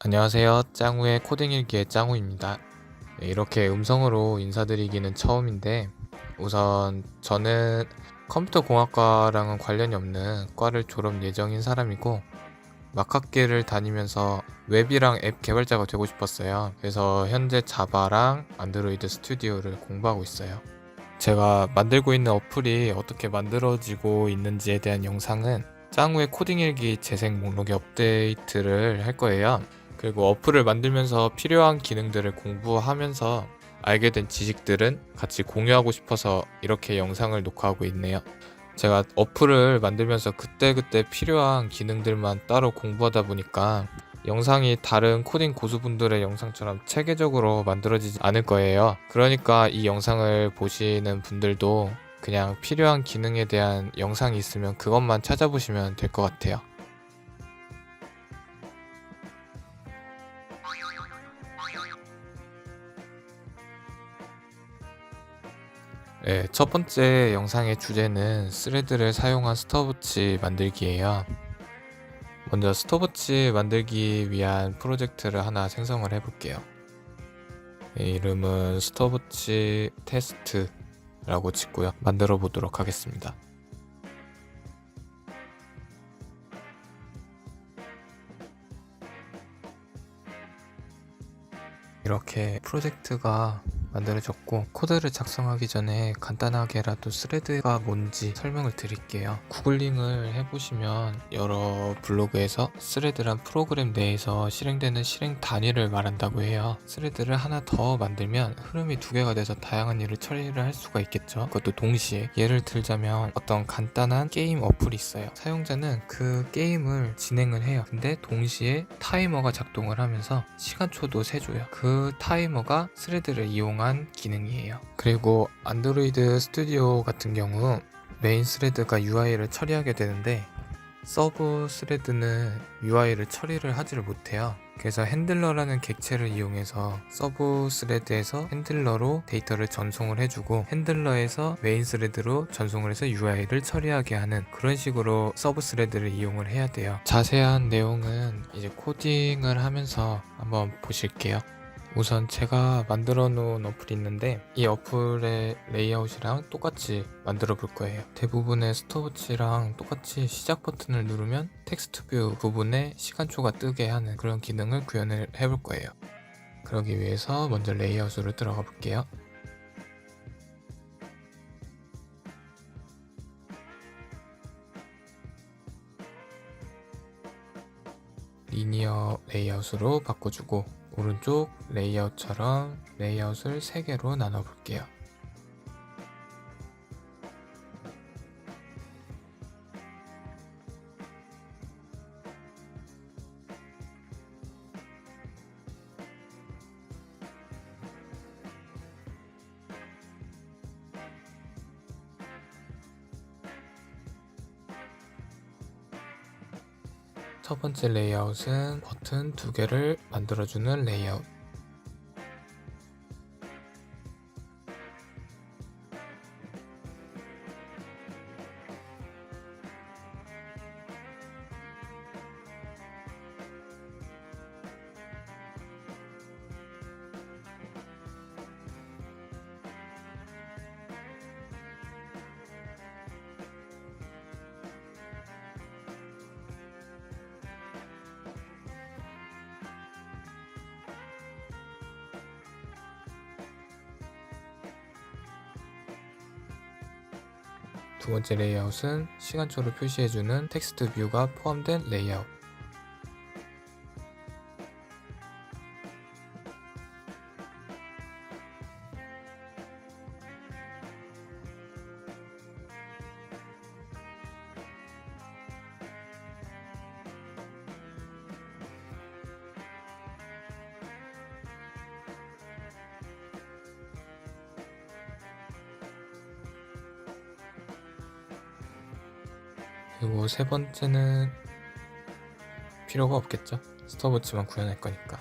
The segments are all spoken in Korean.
안녕하세요. 짱우의 코딩 일기의 짱우입니다. 네, 이렇게 음성으로 인사드리기는 처음인데, 우선 저는 컴퓨터 공학과랑은 관련이 없는 과를 졸업 예정인 사람이고, 막학기를 다니면서 웹이랑 앱 개발자가 되고 싶었어요. 그래서 현재 자바랑 안드로이드 스튜디오를 공부하고 있어요. 제가 만들고 있는 어플이 어떻게 만들어지고 있는지에 대한 영상은 짱우의 코딩 일기 재생 목록에 업데이트를 할 거예요. 그리고 어플을 만들면서 필요한 기능들을 공부하면서 알게 된 지식들은 같이 공유하고 싶어서 이렇게 영상을 녹화하고 있네요. 제가 어플을 만들면서 그때그때 필요한 기능들만 따로 공부하다 보니까 영상이 다른 코딩 고수분들의 영상처럼 체계적으로 만들어지지 않을 거예요. 그러니까 이 영상을 보시는 분들도 그냥 필요한 기능에 대한 영상이 있으면 그것만 찾아보시면 될 것 같아요. 네, 첫 번째 영상의 주제는 스레드를 사용한 스톱워치 만들기예요. 먼저 스톱워치 만들기 위한 프로젝트를 하나 생성을 해볼게요. 이름은 스톱워치 테스트라고 짓고요. 만들어 보도록 하겠습니다. 이렇게 프로젝트가 만들어졌고, 코드를 작성하기 전에 간단하게라도 스레드가 뭔지 설명을 드릴게요. 구글링을 해보시면 여러 블로그에서 스레드란 프로그램 내에서 실행되는 실행 단위를 말한다고 해요. 스레드를 하나 더 만들면 흐름이 두 개가 돼서 다양한 일을 처리를 할 수가 있겠죠. 그것도 동시에. 예를 들자면 어떤 간단한 게임 어플이 있어요. 사용자는 그 게임을 진행을 해요. 근데 동시에 타이머가 작동을 하면서 시간초도 세줘요. 그 타이머가 스레드를 이용한 기능이에요. 그리고 안드로이드 스튜디오 같은 경우 메인 스레드가 UI를 처리하게 되는데, 서브 스레드는 UI를 처리를 하지를 못해요. 그래서 핸들러라는 객체를 이용해서 서브 스레드에서 핸들러로 데이터를 전송을 해주고, 핸들러에서 메인 스레드로 전송을 해서 UI를 처리하게 하는 그런 식으로 서브 스레드를 이용을 해야 돼요. 자세한 내용은 이제 코딩을 하면서 한번 보실게요. 우선 제가 만들어 놓은 어플이 있는데, 이 어플의 레이아웃이랑 똑같이 만들어 볼 거예요. 대부분의 스톱워치랑 똑같이 시작 버튼을 누르면 텍스트 뷰 부분에 시간초가 뜨게 하는 그런 기능을 구현을 해볼 거예요. 그러기 위해서 먼저 레이아웃으로 들어가 볼게요. 리니어 레이아웃으로 바꿔주고, 오른쪽 레이아웃처럼 레이아웃을 3개로 나눠 볼게요. 첫 번째 레이아웃은 버튼 2개를 만들어주는 레이아웃. 두 번째 레이아웃은 시간초로 표시해주는 텍스트 뷰가 포함된 레이아웃. 그리고 세 번째는 필요가 없겠죠? 스톱워치만 구현할 거니까.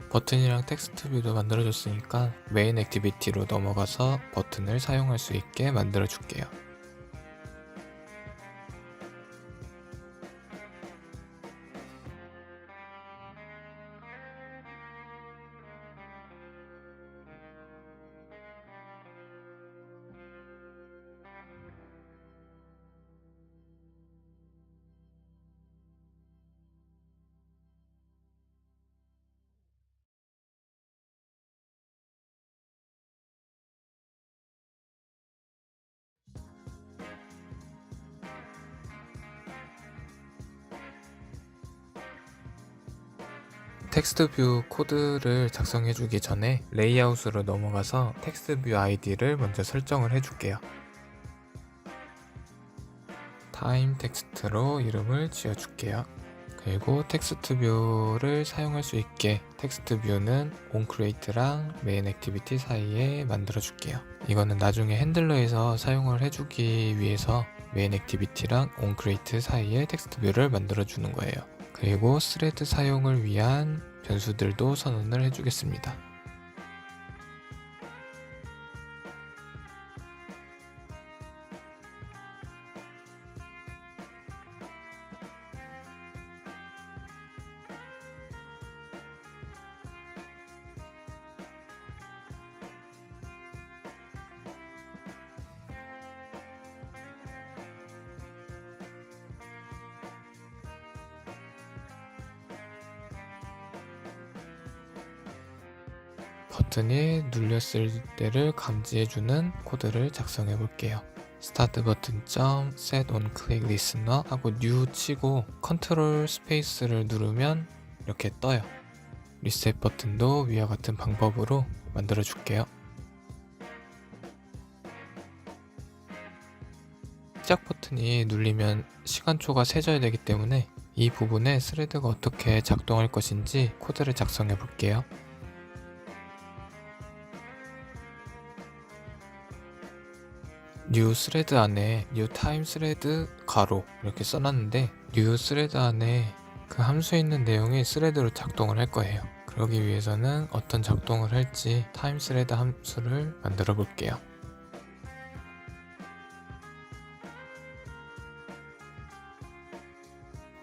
버튼이랑 텍스트 뷰도 만들어줬으니까 메인 액티비티로 넘어가서 버튼을 사용할 수 있게 만들어 줄게요. 텍스트 뷰 코드를 작성해 주기 전에 레이아웃으로 넘어가서 텍스트 뷰 아이디를 먼저 설정을 해 줄게요. 타임 텍스트로 이름을 지어 줄게요. 그리고 텍스트 뷰를 사용할 수 있게 텍스트 뷰는 onCreate랑 main activity 사이에 만들어 줄게요. 이거는 나중에 핸들러에서 사용을 해주기 위해서 main activity랑 onCreate 사이에 텍스트 뷰를 만들어 주는 거예요. 그리고 스레드 사용을 위한 변수들도 선언을 해주겠습니다. 버튼이 눌렸을 때를 감지해주는 코드를 작성해 볼게요. 스타트 버튼 set on click listener 하고 new 치고 컨트롤 스페이스를 누르면 이렇게 떠요. 리셋 버튼도 위와 같은 방법으로 만들어 줄게요. 시작 버튼이 눌리면 시간초가 세져야 되기 때문에 이 부분에 스레드가 어떻게 작동할 것인지 코드를 작성해 볼게요. new 스레드 안에 new time 스레드 가로 이렇게 써놨는데 new 스레드 안에 그 함수에 있는 내용이 스레드로 작동을 할 거예요. 그러기 위해서는 어떤 작동을 할지 time 스레드 함수를 만들어 볼게요.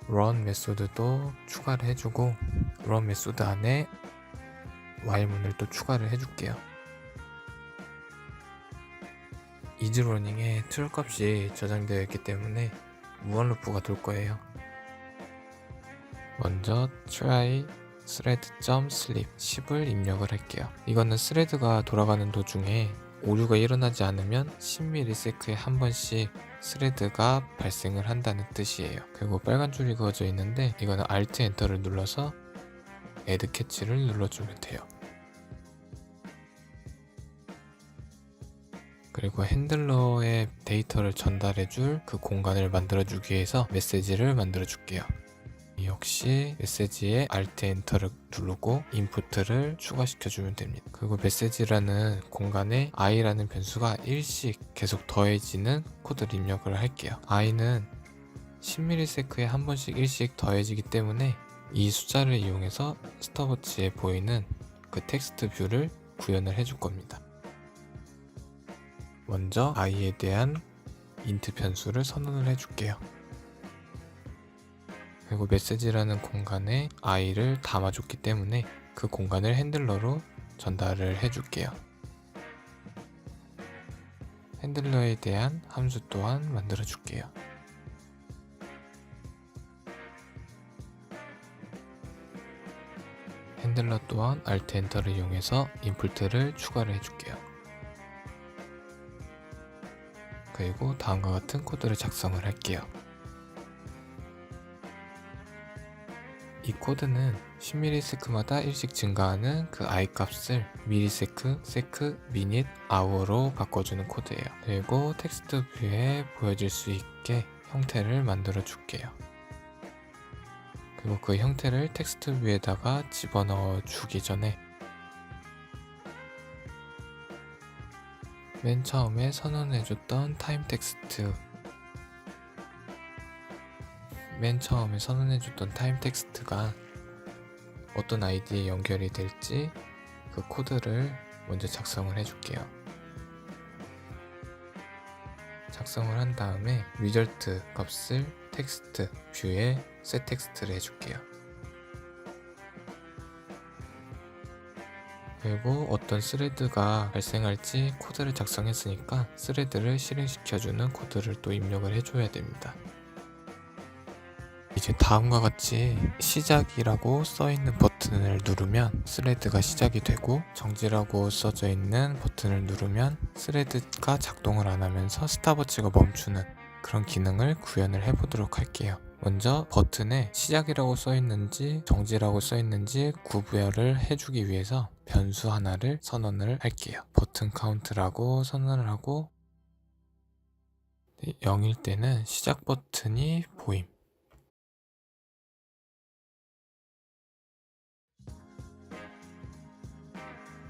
run 메소드도 추가를 해주고 run 메소드 안에 while 문을 또 추가를 해줄게요. 이즈러닝에 트루 값이 저장되어 있기 때문에 무한 루프가 돌 거예요. 먼저 try thread.sleep 10을 입력을 할게요. 이거는 스레드가 돌아가는 도중에 오류가 일어나지 않으면 10ms에 한 번씩 스레드가 발생을 한다는 뜻이에요. 그리고 빨간 줄이 그어져 있는데 이거는 Alt 엔터를 눌러서 add catch를 눌러주면 돼요. 그리고 핸들러에 데이터를 전달해줄 그 공간을 만들어주기 위해서 메시지를 만들어줄게요. 역시 메시지에 Alt 엔터를 누르고 인풋을 추가시켜주면 됩니다. 그리고 메시지라는 공간에 i라는 변수가 1씩 계속 더해지는 코드를 입력을 할게요. i는 10ms에 한 번씩 1씩 더해지기 때문에 이 숫자를 이용해서 스톱워치에 보이는 그 텍스트 뷰를 구현을 해줄 겁니다. 먼저 i에 대한 int 변수를 선언을 해줄게요. 그리고 메시지라는 공간에 i를 담아줬기 때문에 그 공간을 핸들러로 전달을 해줄게요. 핸들러에 대한 함수 또한 만들어줄게요. 핸들러 또한 Alt 엔터를 이용해서 인풋을 추가를 해줄게요. 그리고 다음과 같은 코드를 작성을 할게요. 이 코드는 10ms마다 1씩 증가하는 그 i 값을 millisecond, sec, minute, hour로 바꿔주는 코드예요. 그리고 텍스트 뷰에 보여질 수 있게 형태를 만들어 줄게요. 그리고 그 형태를 텍스트 뷰에다가 집어넣어 주기 전에 맨 처음에 선언해줬던 타임 텍스트 맨 처음에 선언해줬던 타임 텍스트가 어떤 아이디에 연결이 될지 그 코드를 먼저 작성을 해줄게요. 작성을 한 다음에 result 값을 텍스트 뷰에 set 텍스트를 해줄게요. 그리고 어떤 스레드가 발생할지 코드를 작성했으니까 스레드를 실행시켜주는 코드를 또 입력을 해줘야 됩니다. 이제 다음과 같이 시작이라고 써있는 버튼을 누르면 스레드가 시작이 되고 정지라고 써져 있는 버튼을 누르면 스레드가 작동을 안 하면서 스탑워치가 멈추는 그런 기능을 구현을 해보도록 할게요. 먼저 버튼에 시작이라고 써있는지 정지라고 써있는지 구별을 해주기 위해서 변수 하나를 선언을 할게요. 버튼 카운트라고 선언을 하고 0일 때는 시작 버튼이 보임.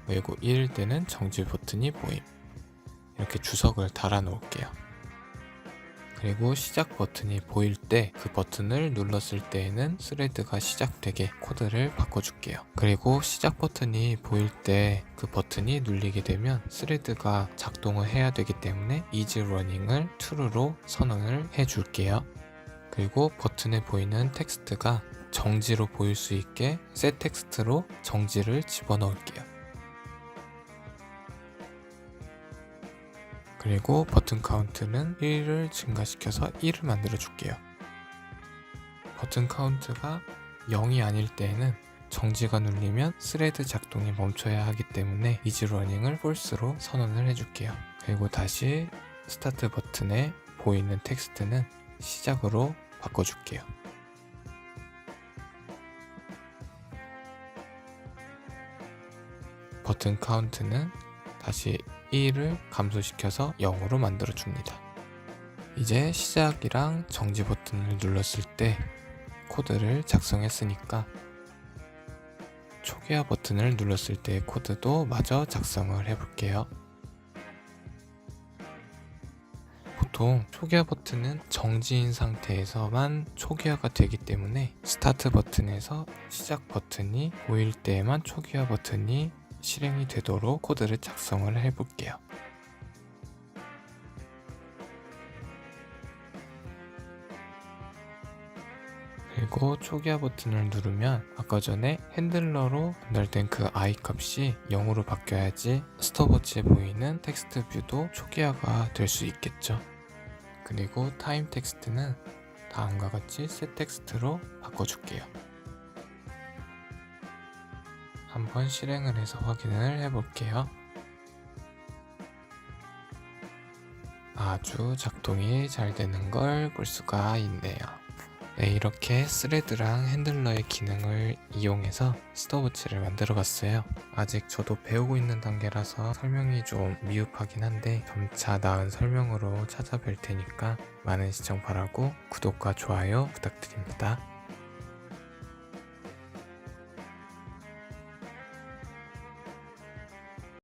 그리고 1일 때는 정지 버튼이 보임. 이렇게 주석을 달아 놓을게요. 그리고 시작 버튼이 보일 때 그 버튼을 눌렀을 때에는 스레드가 시작되게 코드를 바꿔줄게요. 그리고 시작 버튼이 보일 때 그 버튼이 눌리게 되면 스레드가 작동을 해야 되기 때문에 easy running을 true로 선언을 해줄게요. 그리고 버튼에 보이는 텍스트가 정지로 보일 수 있게 set 텍스트로 정지를 집어넣을게요. 그리고 버튼 카운트는 1을 증가시켜서 1을 만들어 줄게요. 버튼 카운트가 0이 아닐 때에는 정지가 눌리면 스레드 작동이 멈춰야 하기 때문에 이지 러닝을 false로 선언을 해줄게요. 그리고 다시 스타트 버튼에 보이는 텍스트는 시작으로 바꿔줄게요. 버튼 카운트는 다시 1을 감소시켜서 0으로 만들어 줍니다. 이제 시작이랑 정지 버튼을 눌렀을 때 코드를 작성했으니까 초기화 버튼을 눌렀을 때의 코드도 마저 작성을 해볼게요. 보통 초기화 버튼은 정지인 상태에서만 초기화가 되기 때문에 스타트 버튼에서 시작 버튼이 보일 때에만 초기화 버튼이 실행이 되도록 코드를 작성을 해볼게요. 그리고 초기화 버튼을 누르면 아까 전에 핸들러로 전달된 그 i 값이 0으로 바뀌어야지 스톱워치에 보이는 텍스트 뷰도 초기화가 될 수 있겠죠. 그리고 타임 텍스트는 다음과 같이 set 텍스트로 바꿔줄게요. 한번 실행을 해서 확인을 해볼게요. 아주 작동이 잘 되는 걸 볼 수가 있네요. 네, 이렇게 스레드랑 핸들러의 기능을 이용해서 스톱워치를 만들어 봤어요. 아직 저도 배우고 있는 단계라서 설명이 좀 미흡하긴 한데 점차 나은 설명으로 찾아뵐 테니까 많은 시청 바라고 구독과 좋아요 부탁드립니다.